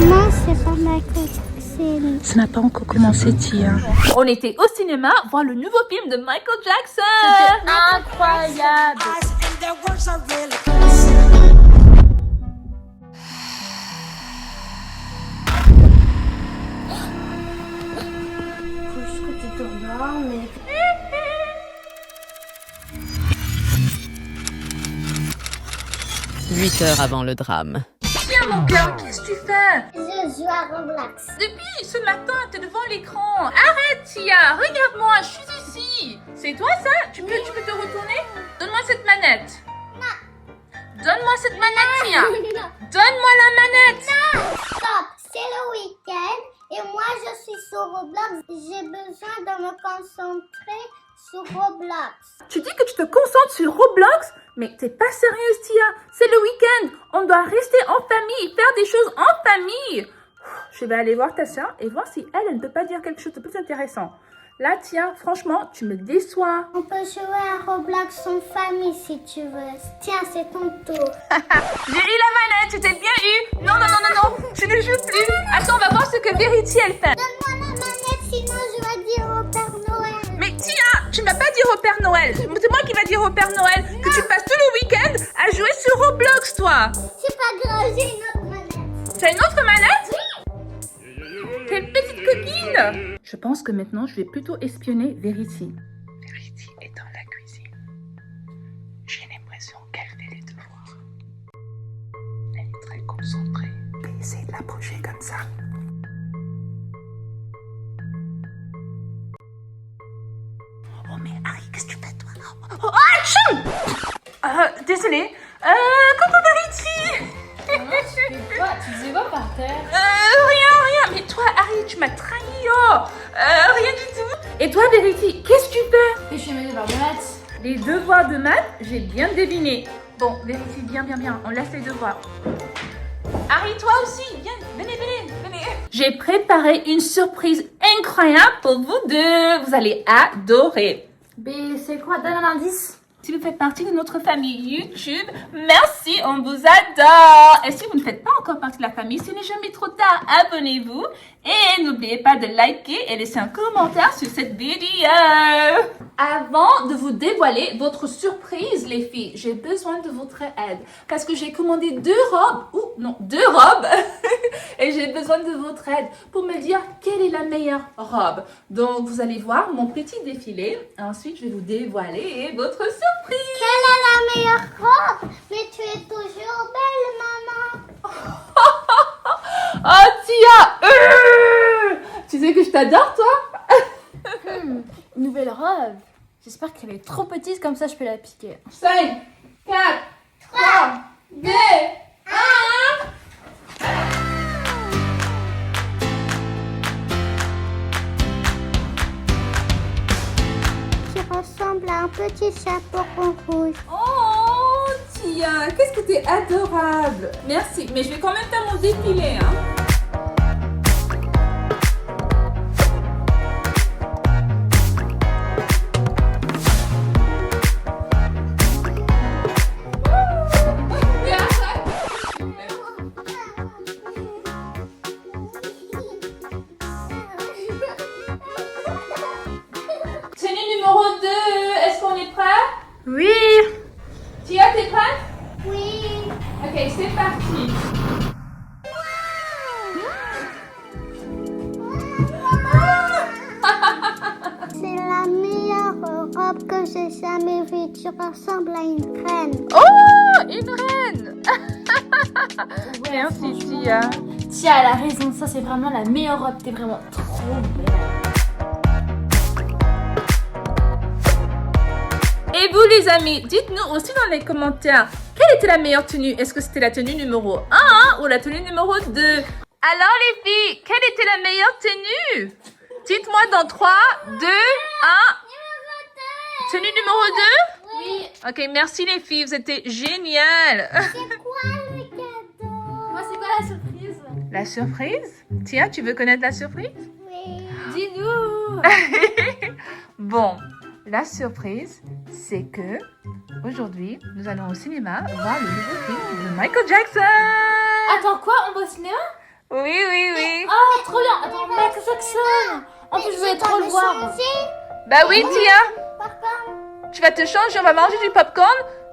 Maman, c'est pas Michael Jackson. Ça n'a pas encore commencé, Tia. On était au cinéma voir le nouveau film de Michael Jackson. C'était incroyable. Faut juste que tu t'endormes, mais... 8 heures avant le drame. Tiens, mon cœur, qu'est-ce que tu fais? Je joue à Roblox. Depuis ce matin, t'es devant l'écran. Arrête, Tia. Regarde-moi, je suis ici. C'est toi, ça? Tu peux te retourner? Donne-moi cette manette. Donne-moi cette manette, Tia. Donne-moi la manette. Stop, c'est le week-end et moi je suis sur Roblox. J'ai besoin de me concentrer sur Roblox. Tu dis que tu te concentres sur Roblox? Mais t'es pas sérieuse, Tia. C'est le week-end. On doit rester en famille, faire des choses en famille. Je vais aller voir ta soeur et voir si elle ne peut pas dire quelque chose de plus intéressant. Là, Tia, franchement, tu me déçois. On peut jouer à Roblox en famille si tu veux. Tiens, c'est ton tour. J'ai eu la manette, tu t'es bien eu. Non, je ne joue plus. Attends, on va voir ce que Verity, elle fait. Donne-moi la manette, sinon je vais dire au Père Noël. Mais Tia, tu m'as pas dit au Père Noël. C'est moi qui va dire au Père Noël que tu passes tout le week-end à jouer sur Roblox, toi. C'est pas grave, j'ai une autre manette. T'as une autre manette? Quelle petite coquine! Je pense que maintenant, je vais plutôt espionner Verity. Verity est dans la cuisine. J'ai l'impression qu'elle fait les devoirs. Elle est très concentrée. Je vais essayer de l'approcher comme ça. Oh mais Harry, qu'est-ce que tu fais toi? Oh, achou! Désolée. Coucou Verity! Tu disais quoi par terre? Rien. Mais toi, Harry, tu m'as trahi, oh. Rien du tout. Et toi, Verity, qu'est-ce que tu fais? Et je fais mes devoirs de maths. Les devoirs de maths, j'ai bien deviné. Bon, Verity, bien. On laisse les devoirs. Harry, toi aussi, viens, venez. J'ai préparé une surprise incroyable pour vous deux. Vous allez adorer. Mais c'est quoi? Donne un indice. Si vous faites partie de notre famille YouTube, merci, on vous adore. Et si vous ne faites pas encore partie de la famille, ce n'est jamais trop tard, abonnez-vous. Et n'oubliez pas de liker et laisser un commentaire sur cette vidéo. Avant de vous dévoiler votre surprise, les filles, j'ai besoin de votre aide. Parce que j'ai commandé deux robes. Et j'ai besoin de votre aide pour me dire quelle est la meilleure robe. Donc, vous allez voir mon petit défilé. Ensuite, je vais vous dévoiler votre surprise. Quelle est la meilleure robe? Mais tu es toujours belle, maman. Oh, Tia! Tu sais que je t'adore, toi? Nouvelle robe. J'espère qu'elle est trop petite, comme ça je peux la piquer. 5, 4, 3, 2, 1. Qui ressemble à un petit chapeau rouge. Oh, Tia, qu'est-ce que t'es adorable. Merci, mais je vais quand même faire mon défilé, hein. Tenue numéro 2, est-ce qu'on est prêt? Oui. Tia, t'es prête? Oui. Ok, c'est parti. C'est la meilleure robe que j'ai jamais vue. Tu ressembles à une reine. Oh, une reine. Merci, Tia. Tia, elle a raison, ça c'est vraiment la meilleure robe. T'es vraiment trop belle. Et vous les amis, dites-nous aussi dans les commentaires, quelle était la meilleure tenue? Est-ce que c'était la tenue numéro 1 ou la tenue numéro 2? Alors les filles, quelle était la meilleure tenue? Dites-moi dans 3, 2, 1. Tenue numéro 2? Oui. Ok, merci les filles, vous étiez géniales. C'est quoi le cadeau? Moi, c'est quoi la surprise? La surprise? Tia, tu veux connaître la surprise? Oui. Dis-nous. Bon, la surprise, c'est que aujourd'hui, nous allons au cinéma voir le nouveau film de Michael Jackson. Attends, quoi? On va au cinéma? Oui, oui, oui. Ah, trop bien. Attends, Michael Jackson. En plus, je voulais trop le voir. Bah oui, Tia. Par contre, Tu vas te changer, on va manger du popcorn.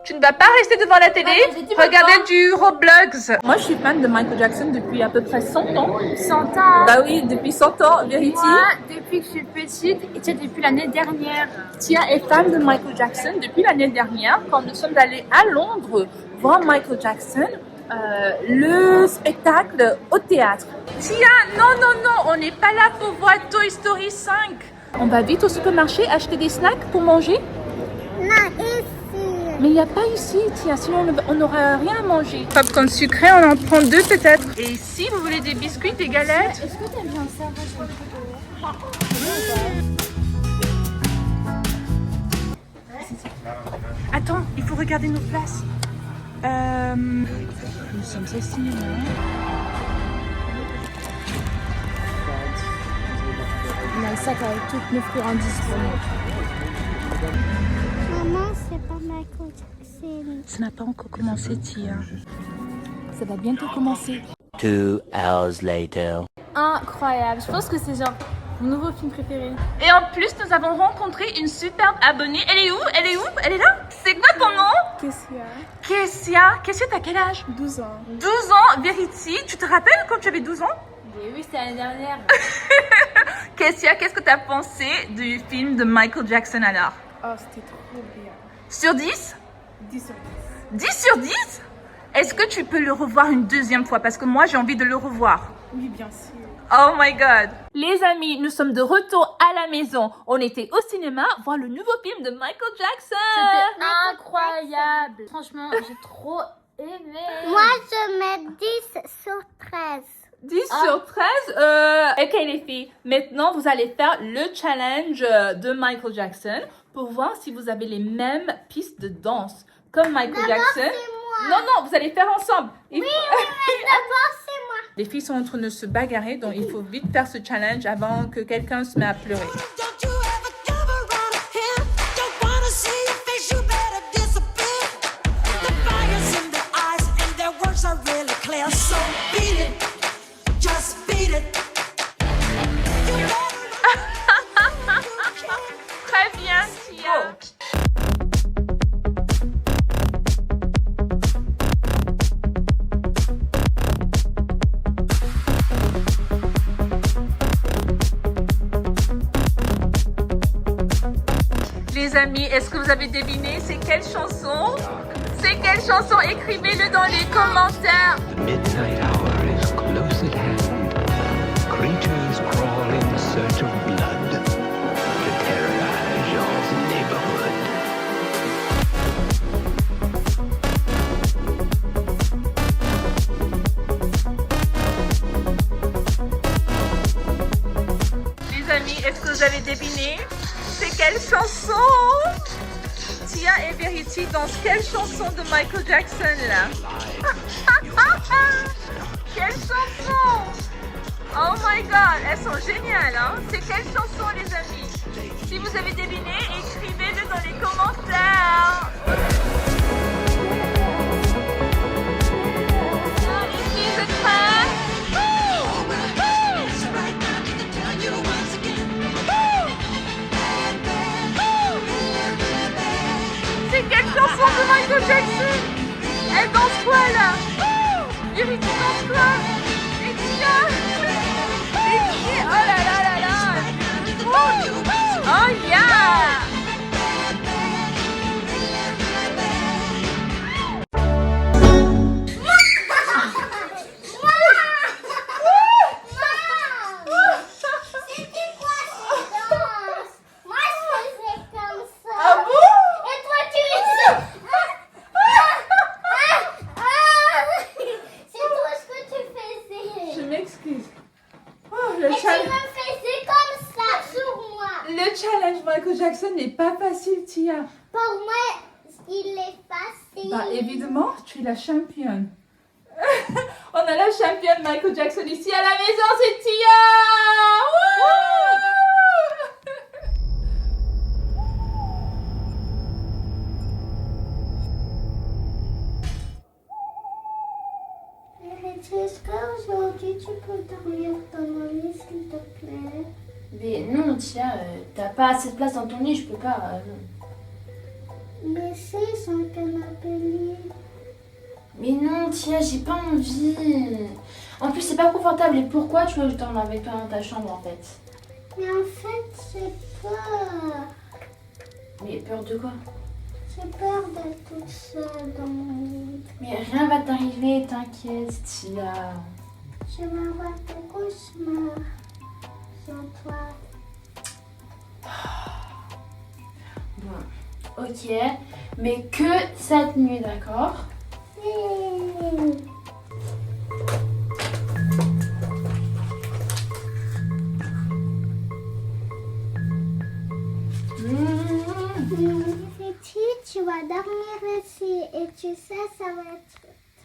Tu ne vas pas rester devant la télé, Attends, j'ai dit regarder popcorn. du Roblox. Moi, je suis fan de Michael Jackson depuis à peu près 100 ans. 100 ans. Bah oui, depuis 100 ans, Verity. Moi, depuis que je suis petite, et tiens, depuis l'année dernière. Tia est fan de Michael Jackson depuis l'année dernière, quand nous sommes allés à Londres voir Michael Jackson, le spectacle au théâtre. Tia, non, non, non, on n'est pas là pour voir Toy Story 5. On va vite au supermarché acheter des snacks pour manger. non, ici. Mais il n'y a pas ici, Tia, sinon on n'aura rien à manger. Popcorn sucré, on en prend 2 peut-être. Et ici, vous voulez des biscuits, des galettes? Est-ce que t'aimes bien ça? Moi, j'aime trop. Attends, il faut regarder nos places. Nous sommes au cinéma. On a le sac avec toutes nos friandises pour nous. Maman, c'est pas Michael Jackson. Ça n'a pas encore commencé, Tia. Ça va bientôt commencer. 2 hours later. Incroyable. Je pense que c'est genre mon nouveau film préféré. Et en plus, nous avons rencontré une superbe abonnée. Elle est où? Elle est où? Elle est là? C'est quoi ton nom? Qu'est-ce qu'il y a? Kessia. Kessia, t'as quel âge? 12 ans. 12 ans, Verity. Tu te rappelles quand tu avais 12 ans? Mais oui, c'était l'année dernière. Kessia, qu'est-ce que t'as pensé du film de Michael Jackson alors? Oh, c'était trop bien. Sur 10? 10 sur 10. 10 sur 10? Est-ce que tu peux le revoir une deuxième fois? Parce que moi, j'ai envie de le revoir. Oui, bien sûr. Oh my god! Les amis, nous sommes de retour à la maison. On était au cinéma voir le nouveau film de Michael Jackson. C'était incroyable. Franchement, j'ai trop aimé. Moi, je mets 10 sur 13. 10 sur 13. Ok les filles, maintenant vous allez faire le challenge de Michael Jackson pour voir si vous avez les mêmes pistes de danse comme Michael Jackson. C'est moi. Non, non, vous allez faire ensemble. Mais d'abord, c'est moi. Les filles sont en train de se bagarrer, donc il faut vite faire ce challenge avant que quelqu'un se mette à pleurer. Don't you ever come around here? Don't wanna see your face, you better disappear. The fire's in their eyes and their words are really clear. So beat it, just beat it. You better Très bien, Tia. Les amis, est-ce que vous avez deviné c'est quelle chanson? C'est quelle chanson? Écrivez-le dans les commentaires. The midnight hour is close at hand. Creatures crawl in search of blood to terrorize your neighborhood. Les amis, est-ce que vous avez deviné c'est quelle chanson? Tia et Verity dansent quelle chanson de Michael Jackson là? Quelle chanson? Oh my god, elles sont géniales, hein? C'est quelle chanson les amis? Si vous avez deviné, écrivez-le dans les commentaires. Les filles, vous êtes prêtes? C'est quelle chanson de Michael Jackson? Elle danse quoi là? Verity danse quoi? Et Tia? Et Tia? Oh là là là là! Oh yeah! C'était quoi cette danse? Moi, je faisais comme ça. Ah bon? Et toi, tu faisais... C'est tout ce que tu faisais. Je m'excuse. Oh, Et tu me faisais comme ça sur moi. Le challenge Michael Jackson n'est pas facile, Tia. Pour moi, il est facile. Bah évidemment, tu es la championne. On a la championne Michael Jackson ici à la maison, c'est Tia. Wouh! Est-ce qu'aujourd'hui tu peux dormir dans mon lit, s'il te plaît? Mais non, Tia, t'as pas assez de place dans ton lit, je peux pas. Non. Mais c'est son canapé lit. Mais non, Tia, j'ai pas envie. En plus, c'est pas confortable. Et pourquoi tu veux que je dorme avec toi dans ta chambre en fait? Mais en fait, j'ai peur. Mais peur de quoi? J'ai peur d'être toute seule dans mon lit. Mais rien va t'arriver, t'inquiète, Tia. Je vais avoir des cauchemars sans toi. Bon, ok. Mais que cette nuit, d'accord? Oui. Petit, tu vas dormir ici et tu sais, ça va être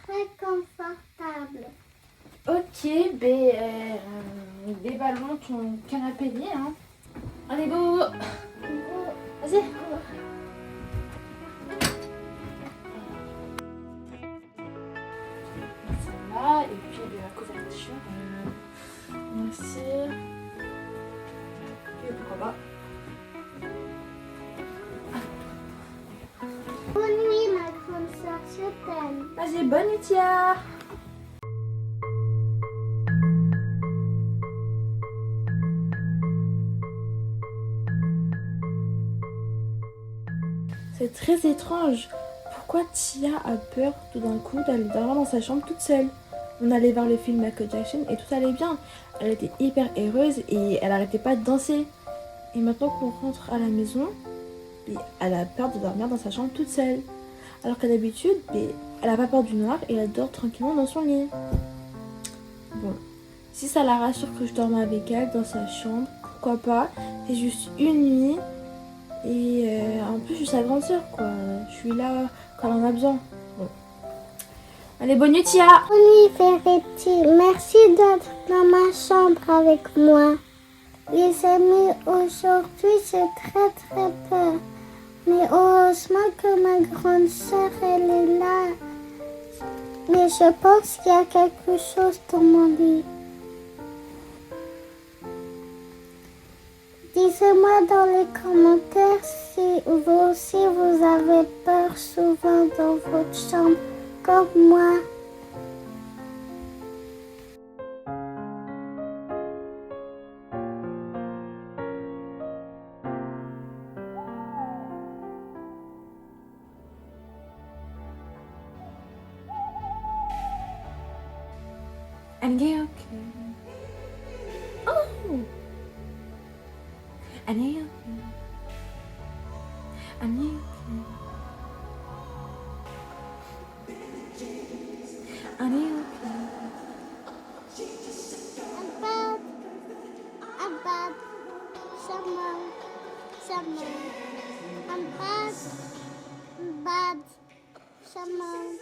très confortable. Ok, déballons ton canapé lit, hein. Allez, go! Vas-y! Celle-là, et puis la couverture. Merci. Et pourquoi pas? Bonne nuit, ma grande soeur, je t'aime. Vas-y, bonne nuit, Tia! C'est très étrange. Pourquoi Tia a peur tout d'un coup d'aller dormir dans sa chambre toute seule? On allait voir le film Michael Jackson et tout allait bien. Elle était hyper heureuse et elle arrêtait pas de danser. Et maintenant qu'on rentre à la maison, elle a peur de dormir dans sa chambre toute seule. Alors qu'à d'habitude, elle a pas peur du noir et elle dort tranquillement dans son lit. Bon, si ça la rassure que je dorme avec elle dans sa chambre, pourquoi pas. C'est juste une nuit. Et en plus, je suis sa grande sœur, quoi. Je suis là quand elle en a besoin. Bon. Allez, bonne nuit, Tia! Bonne nuit, Verity. Merci d'être dans ma chambre avec moi. Les amis, aujourd'hui, j'ai très peur. Mais heureusement que ma grande sœur, elle est là. Mais je pense qu'il y a quelque chose dans mon lit. Dites-moi dans les commentaires si vous aussi vous avez peur souvent dans votre chambre comme moi. And you okay? Oh! And you okay? And you okay? And you okay? I'm bad. Someone. I'm bad. Someone.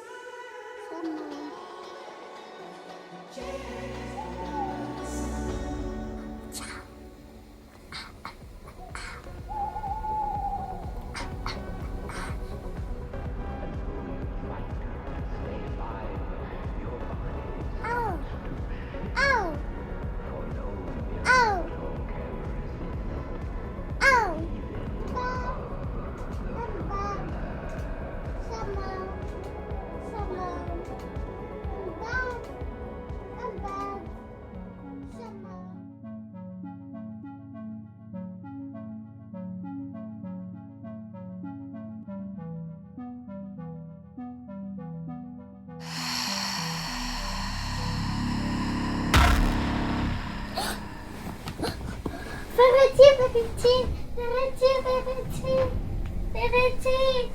Verity.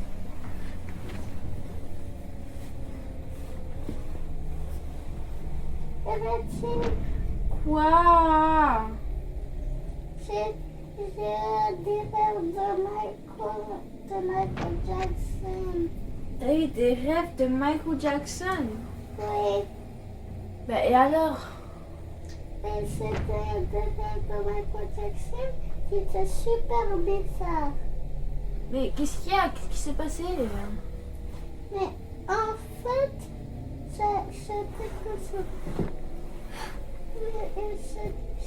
Quoi? J'ai des rêves de Michael Jackson. T'as eu des rêves de Michael Jackson? Oui, Bah et alors? mais c'était des rêves de Michael Jackson qui étaient super bizarres. Mais qu'est-ce qu'il y a? Qu'est-ce qui s'est passé? Mais en fait, C'était comme ça.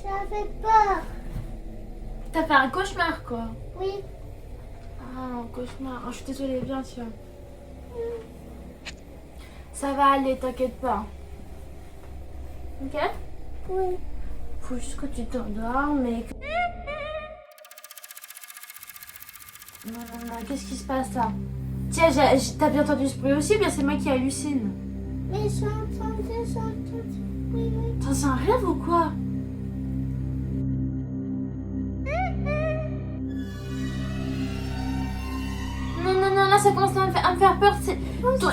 J'avais peur. T'as fait un cauchemar quoi. Oui. Ah, un cauchemar. Oh, je suis désolée, bien sûr. Ça va aller, t'inquiète pas. Ok? Oui. Faut juste que tu t'endormes, mais... Non, qu'est-ce qui se passe là? Tiens, t'as bien entendu ce bruit aussi, bien c'est moi qui hallucine. Mais j'ai entendu. Oui. Attends, c'est un rêve ou quoi? Non, là ça commence à me faire peur.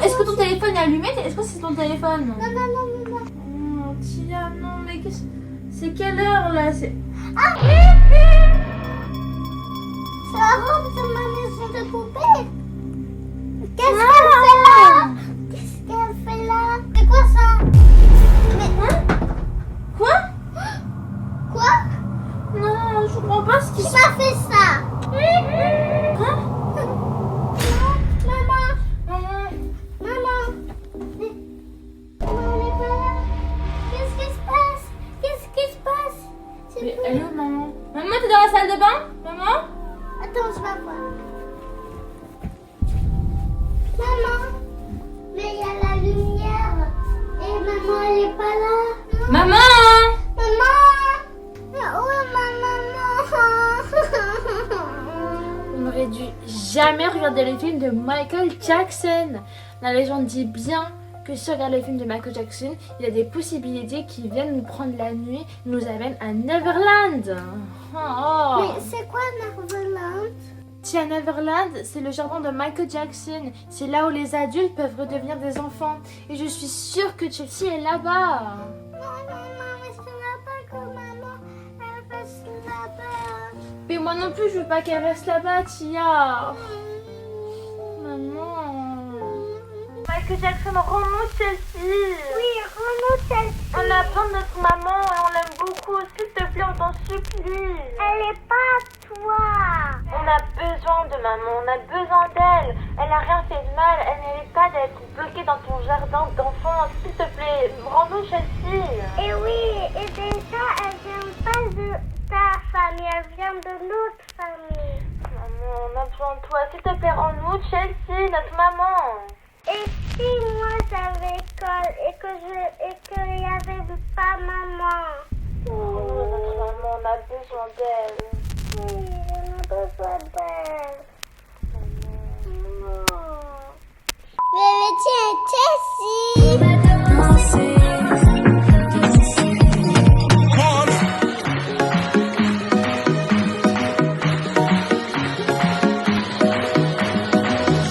Est-ce que ton téléphone est allumé? Est-ce que c'est ton téléphone? Non. Oh, Tia, non, mais qu'est-ce... C'est quelle heure là? C'est... Ah! C'est la robe de ma maison de poupée. Qu'est-ce qu'elle fait là? C'est quoi ça? Mais Quoi? quoi? Non, je comprends pas ce qui Qui se m'a fait ça? Hein? Maman. Maman. Maman, on est pas là. Qu'est-ce qui se passe? C'est Mais quoi? elle est où, maman? Maman, t'es dans la salle de bain? Maman? Attends, je vais voir. Maman, mais il y a la lumière. Et maman, elle est pas là. Maman! Maman! Mais où est ma maman? On aurait dû jamais regarder les films de Michael Jackson. La légende dit bien que si on regarde les films de Michael Jackson, il y a des possibilités qui viennent nous prendre la nuit, nous amènent à Neverland. Oh. Mais c'est quoi Neverland? Tiens, Neverland, c'est le jardin de Michael Jackson. C'est là où les adultes peuvent redevenir des enfants. Et je suis sûre que Chelsea est là-bas. Non, mais je ne veux pas que maman elle reste là-bas. Mais moi non plus, je veux pas qu'elle reste là-bas, Tia. Maman. Michael Jackson, rends-nous Chelsea. Oui, rends-nous Chelsea. On a besoin de notre maman et on l'aime beaucoup. S'il te plaît, on t'en supplie. Elle est pas à toi. On a besoin de maman, on a besoin d'elle. Elle a rien fait de mal, elle mérite pas d'être bloquée dans ton jardin d'enfants. S'il te plaît, rends-nous Chelsea. Et oui, et déjà, elle vient pas de ta famille, elle vient de notre famille. Maman, on a besoin de toi. S'il te plaît, rends-nous Chelsea, notre maman. Et si moi j'avais école et qu'il y avait pas maman? Oh, notre maman, on a besoin d'elle. Oui, on a besoin d'elle. Maman. Bébé, tiens, Chelsea.